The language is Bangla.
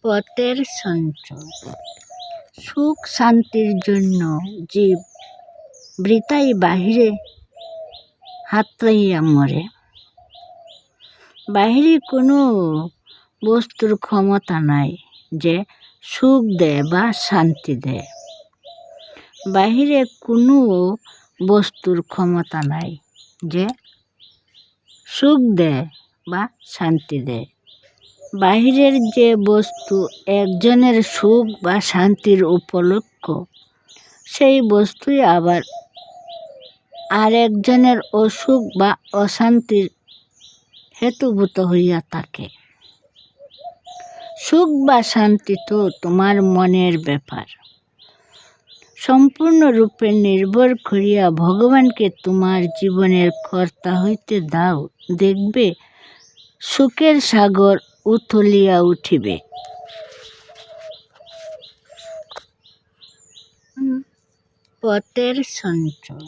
পথের সঞ্চয়। সুখ শান্তির জন্য জীব বৃথাই বাহিরে হাতড়াইয়া মরে। বাহিরে কোনো বস্তুর ক্ষমতা নাই যে সুখ দেয় বা শান্তি দেয়। বাহিরে কোনো বস্তুর ক্ষমতা নাই যে সুখ দেয় বা শান্তি দেয়। বাহিরের যে বস্তু একজনের সুখ বা শান্তির উপলক্ষ, সেই বস্তুই আবার আরেকজনের অসুখ বা অশান্তির হেতুভূত হইয়া থাকে। সুখ বা শান্তি তো তোমার মনের ব্যাপার। সম্পূর্ণরূপে নির্ভর করিয়া ভগবানকে তোমার জীবনের কর্তা হইতে দাও, দেখবে সুখের সাগর উথলিয়া উঠিবে। পথের সঞ্চয়।